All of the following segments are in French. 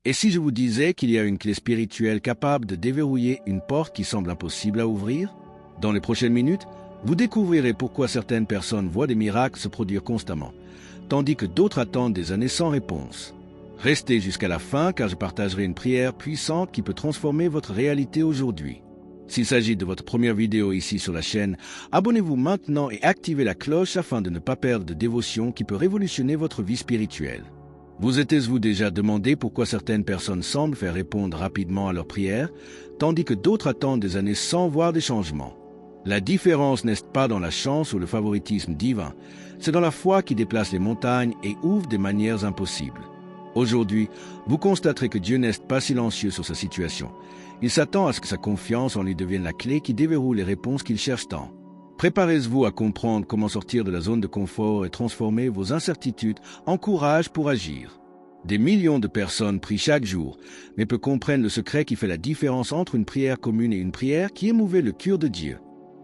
Et si je vous disais qu'il y a une clé spirituelle capable de déverrouiller une porte qui semble impossible à ouvrir? Dans les prochaines minutes, vous découvrirez pourquoi certaines personnes voient des miracles se produire constamment, tandis que d'autres attendent des années sans réponse. Restez jusqu'à la fin car je partagerai une prière puissante qui peut transformer votre réalité aujourd'hui. S'il s'agit de votre première vidéo ici sur la chaîne, abonnez-vous maintenant et activez la cloche afin de ne pas perdre de dévotion qui peut révolutionner votre vie spirituelle. Vous êtes-vous déjà demandé pourquoi certaines personnes semblent faire répondre rapidement à leurs prières, tandis que d'autres attendent des années sans voir des changements? La différence n'est pas dans la chance ou le favoritisme divin, c'est dans la foi qui déplace les montagnes et ouvre des manières impossibles. Aujourd'hui, vous constaterez que Dieu n'est pas silencieux sur sa situation. Il s'attend à ce que sa confiance en lui devienne la clé qui déverrouille les réponses qu'il cherche tant. Préparez-vous à comprendre comment sortir de la zone de confort et transformer vos incertitudes en courage pour agir. Des millions de personnes prient chaque jour, mais peu comprennent le secret qui fait la différence entre une prière commune et une prière qui émouvait le cœur de Dieu.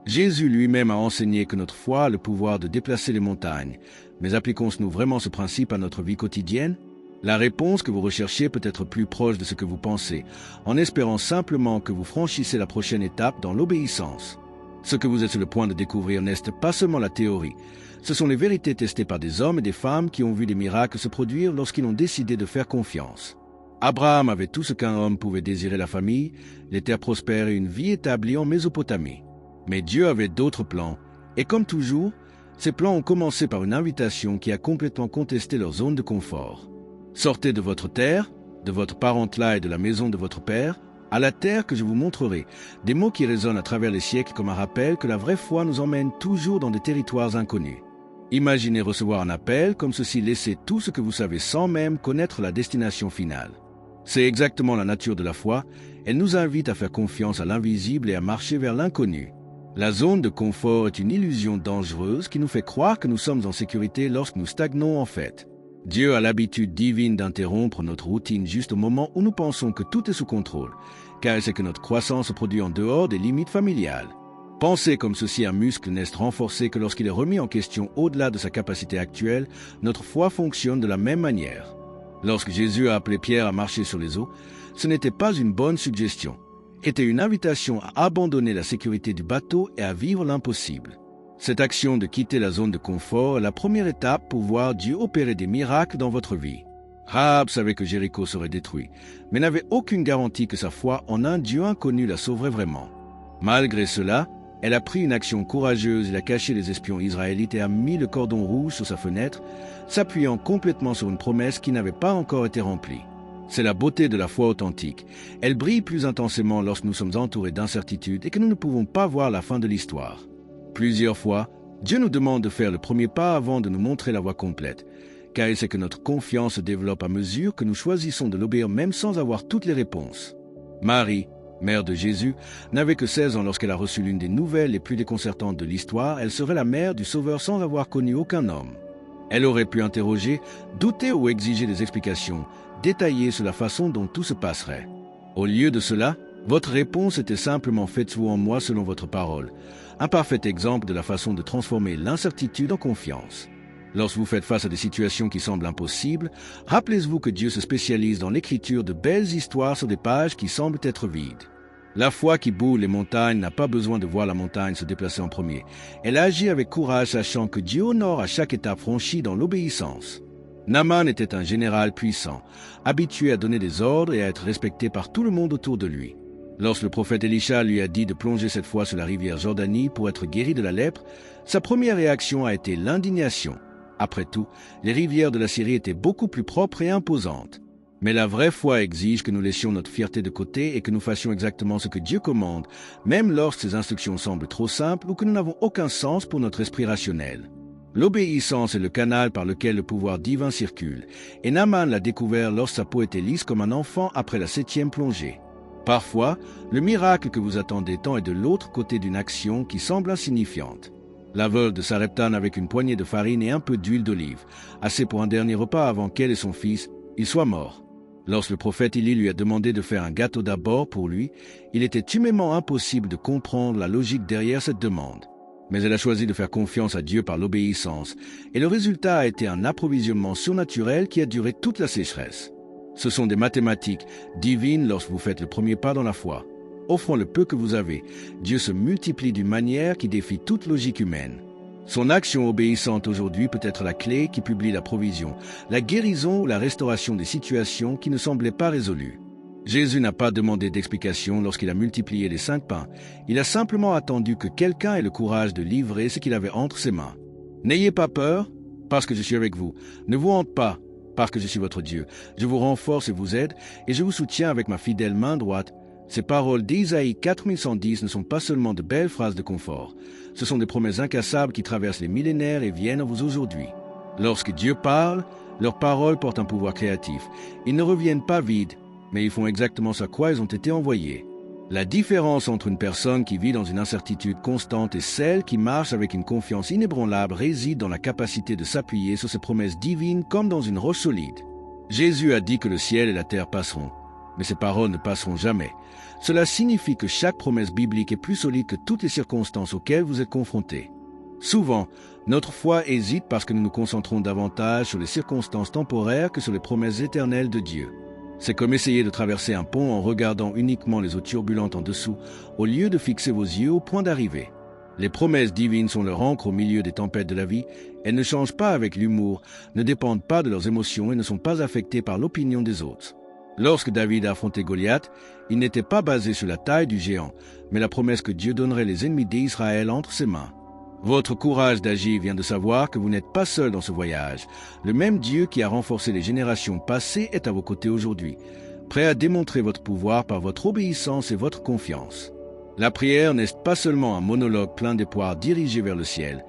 Jésus lui-même a enseigné que notre foi a le pouvoir de déplacer les montagnes, mais appliquons-nous vraiment ce principe à notre vie quotidienne? La réponse que vous recherchez peut être plus proche de ce que vous pensez, en espérant simplement que vous franchissez la prochaine étape dans l'obéissance. Ce que vous êtes sur le point de découvrir n'est pas seulement la théorie, ce sont les vérités testées par des hommes et des femmes qui ont vu des miracles se produire lorsqu'ils ont décidé de faire confiance. Abraham avait tout ce qu'un homme pouvait désirer: la famille, les terres prospères et une vie établie en Mésopotamie. Mais Dieu avait d'autres plans, et comme toujours, ces plans ont commencé par une invitation qui a complètement contesté leur zone de confort. Sortez de votre terre, de votre parentelat et de la maison de votre père, à la terre que je vous montrerai, des mots qui résonnent à travers les siècles comme un rappel que la vraie foi nous emmène toujours dans des territoires inconnus. Imaginez recevoir un appel comme ceci: laissez tout ce que vous savez sans même connaître la destination finale. C'est exactement la nature de la foi, elle nous invite à faire confiance à l'invisible et à marcher vers l'inconnu. La zone de confort est une illusion dangereuse qui nous fait croire que nous sommes en sécurité lorsque nous stagnons en fait. Dieu a l'habitude divine d'interrompre notre routine juste au moment où nous pensons que tout est sous contrôle, car c'est que notre croissance se produit en dehors des limites familiales. Pensez comme ceci: un muscle n'est renforcé que lorsqu'il est remis en question au-delà de sa capacité actuelle. Notre foi fonctionne de la même manière. Lorsque Jésus a appelé Pierre à marcher sur les eaux, ce n'était pas une bonne suggestion, était une invitation à abandonner la sécurité du bateau et à vivre l'impossible. Cette action de quitter la zone de confort est la première étape pour voir Dieu opérer des miracles dans votre vie. Rahab savait que Jéricho serait détruit, mais n'avait aucune garantie que sa foi en un Dieu inconnu la sauverait vraiment. Malgré cela, elle a pris une action courageuse: elle a caché les espions israélites et a mis le cordon rouge sur sa fenêtre, s'appuyant complètement sur une promesse qui n'avait pas encore été remplie. C'est la beauté de la foi authentique. Elle brille plus intensément lorsque nous sommes entourés d'incertitudes et que nous ne pouvons pas voir la fin de l'histoire. Plusieurs fois, Dieu nous demande de faire le premier pas avant de nous montrer la voie complète, car il sait que notre confiance se développe à mesure que nous choisissons de l'obéir même sans avoir toutes les réponses. Marie, mère de Jésus, n'avait que 16 ans lorsqu'elle a reçu l'une des nouvelles les plus déconcertantes de l'histoire: elle serait la mère du Sauveur sans avoir connu aucun homme. Elle aurait pu interroger, douter ou exiger des explications détaillées sur la façon dont tout se passerait. Au lieu de cela, votre réponse était simplement: faites-vous en moi selon votre parole. Un parfait exemple de la façon de transformer l'incertitude en confiance. Lorsque vous faites face à des situations qui semblent impossibles, rappelez-vous que Dieu se spécialise dans l'écriture de belles histoires sur des pages qui semblent être vides. La foi qui boule les montagnes n'a pas besoin de voir la montagne se déplacer en premier. Elle agit avec courage, sachant que Dieu honore à chaque étape franchie dans l'obéissance. Naaman était un général puissant, habitué à donner des ordres et à être respecté par tout le monde autour de lui. Lorsque le prophète Élisha lui a dit de plonger cette fois sur la rivière Jordanie pour être guéri de la lèpre, sa première réaction a été l'indignation. Après tout, les rivières de la Syrie étaient beaucoup plus propres et imposantes. Mais la vraie foi exige que nous laissions notre fierté de côté et que nous fassions exactement ce que Dieu commande, même lorsque ces instructions semblent trop simples ou que nous n'avons aucun sens pour notre esprit rationnel. L'obéissance est le canal par lequel le pouvoir divin circule, et Naaman l'a découvert lorsque sa peau était lisse comme un enfant après la 7e plongée. Parfois, le miracle que vous attendez tant est de l'autre côté d'une action qui semble insignifiante. La veuve de Sarepta avec une poignée de farine et un peu d'huile d'olive, assez pour un dernier repas avant qu'elle et son fils y soient morts. Lorsque le prophète Élie lui a demandé de faire un gâteau d'abord pour lui, il était humainement impossible de comprendre la logique derrière cette demande. Mais elle a choisi de faire confiance à Dieu par l'obéissance, et le résultat a été un approvisionnement surnaturel qui a duré toute la sécheresse. Ce sont des mathématiques divines lorsque vous faites le premier pas dans la foi. Offrant le peu que vous avez, Dieu se multiplie d'une manière qui défie toute logique humaine. Son action obéissante aujourd'hui peut être la clé qui publie la provision, la guérison ou la restauration des situations qui ne semblaient pas résolues. Jésus n'a pas demandé d'explication lorsqu'il a multiplié les 5 pains. Il a simplement attendu que quelqu'un ait le courage de livrer ce qu'il avait entre ses mains. N'ayez pas peur, parce que je suis avec vous. Ne vous hante pas, parce que je suis votre Dieu. Je vous renforce et vous aide, et je vous soutiens avec ma fidèle main droite. Ces paroles d'Isaïe 4110 ne sont pas seulement de belles phrases de confort. Ce sont des promesses incassables qui traversent les millénaires et viennent à vous aujourd'hui. Lorsque Dieu parle, leurs paroles portent un pouvoir créatif. Ils ne reviennent pas vides, mais ils font exactement ce à quoi ils ont été envoyés. La différence entre une personne qui vit dans une incertitude constante et celle qui marche avec une confiance inébranlable réside dans la capacité de s'appuyer sur ces promesses divines comme dans une roche solide. Jésus a dit que le ciel et la terre passeront, mais ces paroles ne passeront jamais. Cela signifie que chaque promesse biblique est plus solide que toutes les circonstances auxquelles vous êtes confrontés. Souvent, notre foi hésite parce que nous nous concentrons davantage sur les circonstances temporaires que sur les promesses éternelles de Dieu. C'est comme essayer de traverser un pont en regardant uniquement les eaux turbulentes en dessous, au lieu de fixer vos yeux au point d'arrivée. Les promesses divines sont leur ancre au milieu des tempêtes de la vie. Elles ne changent pas avec l'humour, ne dépendent pas de leurs émotions et ne sont pas affectées par l'opinion des autres. Lorsque David a affronté Goliath, il n'était pas basé sur la taille du géant, mais la promesse que Dieu donnerait les ennemis d'Israël entre ses mains. Votre courage d'agir vient de savoir que vous n'êtes pas seul dans ce voyage. Le même Dieu qui a renforcé les générations passées est à vos côtés aujourd'hui, prêt à démontrer votre pouvoir par votre obéissance et votre confiance. La prière n'est pas seulement un monologue plein d'espoir dirigé vers le ciel.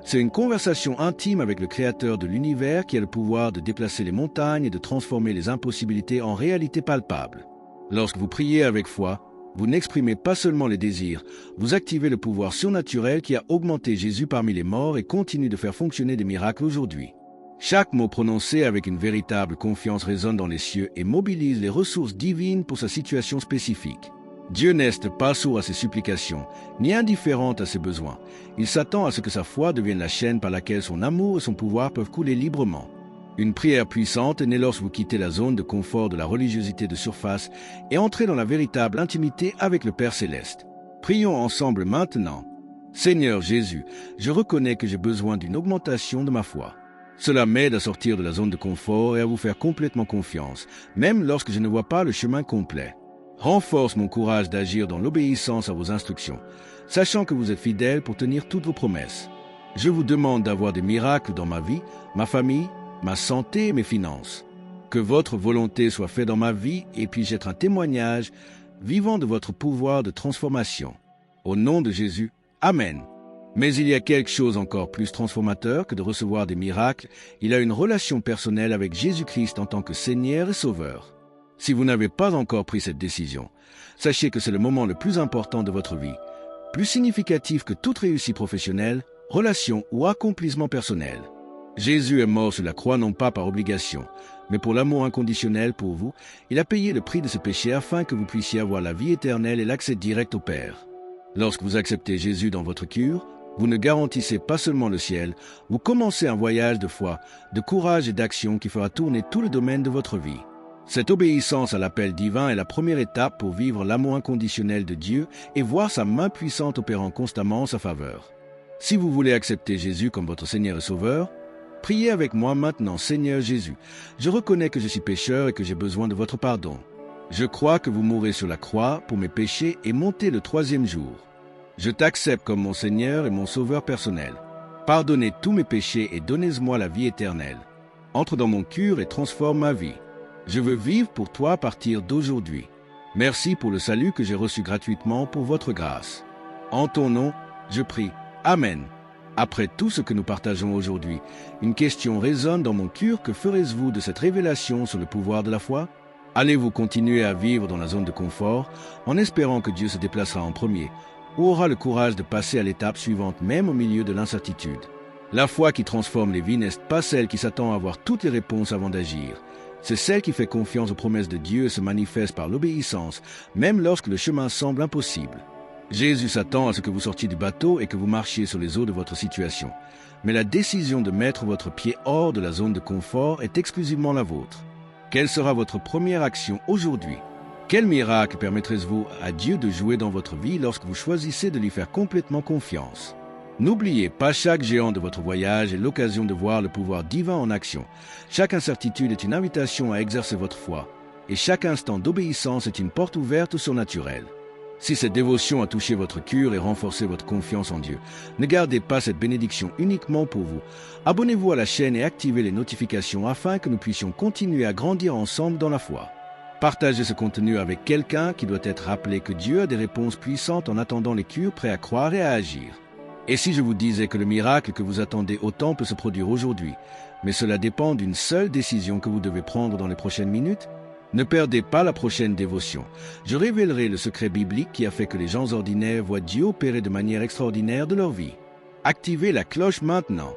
C'est une conversation intime avec le Créateur de l'univers qui a le pouvoir de déplacer les montagnes et de transformer les impossibilités en réalités palpables. Lorsque vous priez avec foi, vous n'exprimez pas seulement les désirs, vous activez le pouvoir surnaturel qui a augmenté Jésus parmi les morts et continue de faire fonctionner des miracles aujourd'hui. Chaque mot prononcé avec une véritable confiance résonne dans les cieux et mobilise les ressources divines pour sa situation spécifique. Dieu n'est pas sourd à ses supplications, ni indifférent à ses besoins. Il s'attend à ce que sa foi devienne la chaîne par laquelle son amour et son pouvoir peuvent couler librement. Une prière puissante est née lorsque vous quittez la zone de confort de la religiosité de surface et entrez dans la véritable intimité avec le Père Céleste. Prions ensemble maintenant. Seigneur Jésus, je reconnais que j'ai besoin d'une augmentation de ma foi. Cela m'aide à sortir de la zone de confort et à vous faire complètement confiance, même lorsque je ne vois pas le chemin complet. Renforce mon courage d'agir dans l'obéissance à vos instructions, sachant que vous êtes fidèle pour tenir toutes vos promesses. Je vous demande d'avoir des miracles dans ma vie, ma famille, ma santé et mes finances. Que votre volonté soit faite dans ma vie et puis-je être un témoignage vivant de votre pouvoir de transformation. Au nom de Jésus, Amen. Mais il y a quelque chose encore plus transformateur que de recevoir des miracles. Il a une relation personnelle avec Jésus-Christ en tant que Seigneur et Sauveur. Si vous n'avez pas encore pris cette décision, sachez que c'est le moment le plus important de votre vie, plus significatif que toute réussite professionnelle, relation ou accomplissement personnel. Jésus est mort sur la croix non pas par obligation, mais pour l'amour inconditionnel pour vous. Il a payé le prix de ce péché afin que vous puissiez avoir la vie éternelle et l'accès direct au Père. Lorsque vous acceptez Jésus dans votre cœur, vous ne garantissez pas seulement le ciel, vous commencez un voyage de foi, de courage et d'action qui fera tourner tout le domaine de votre vie. Cette obéissance à l'appel divin est la première étape pour vivre l'amour inconditionnel de Dieu et voir sa main puissante opérant constamment en sa faveur. Si vous voulez accepter Jésus comme votre Seigneur et Sauveur, priez avec moi maintenant. Seigneur Jésus, je reconnais que je suis pécheur et que j'ai besoin de votre pardon. Je crois que vous mourrez sur la croix pour mes péchés et montez le 3e jour. Je t'accepte comme mon Seigneur et mon Sauveur personnel. Pardonnez tous mes péchés et donnez-moi la vie éternelle. Entre dans mon cœur et transforme ma vie. Je veux vivre pour toi à partir d'aujourd'hui. Merci pour le salut que j'ai reçu gratuitement pour votre grâce. En ton nom, je prie. Amen. Après tout ce que nous partageons aujourd'hui, une question résonne dans mon cœur. Que ferez-vous de cette révélation sur le pouvoir de la foi? Allez-vous continuer à vivre dans la zone de confort en espérant que Dieu se déplacera en premier, ou aura le courage de passer à l'étape suivante même au milieu de l'incertitude? La foi qui transforme les vies n'est pas celle qui s'attend à avoir toutes les réponses avant d'agir. C'est celle qui fait confiance aux promesses de Dieu et se manifeste par l'obéissance, même lorsque le chemin semble impossible. Jésus s'attend à ce que vous sortiez du bateau et que vous marchiez sur les eaux de votre situation. Mais la décision de mettre votre pied hors de la zone de confort est exclusivement la vôtre. Quelle sera votre première action aujourd'hui? Quel miracle permettrez-vous à Dieu de jouer dans votre vie lorsque vous choisissez de lui faire complètement confiance? N'oubliez pas, chaque géant de votre voyage est l'occasion de voir le pouvoir divin en action. Chaque incertitude est une invitation à exercer votre foi, et chaque instant d'obéissance est une porte ouverte au surnaturel. Si cette dévotion a touché votre cœur et renforcé votre confiance en Dieu, ne gardez pas cette bénédiction uniquement pour vous. Abonnez-vous à la chaîne et activez les notifications afin que nous puissions continuer à grandir ensemble dans la foi. Partagez ce contenu avec quelqu'un qui doit être rappelé que Dieu a des réponses puissantes en attendant les cœurs prêts à croire et à agir. Et si je vous disais que le miracle que vous attendez autant peut se produire aujourd'hui, mais cela dépend d'une seule décision que vous devez prendre dans les prochaines minutes? Ne perdez pas la prochaine dévotion. Je révélerai le secret biblique qui a fait que les gens ordinaires voient Dieu opérer de manière extraordinaire de leur vie. Activez la cloche maintenant.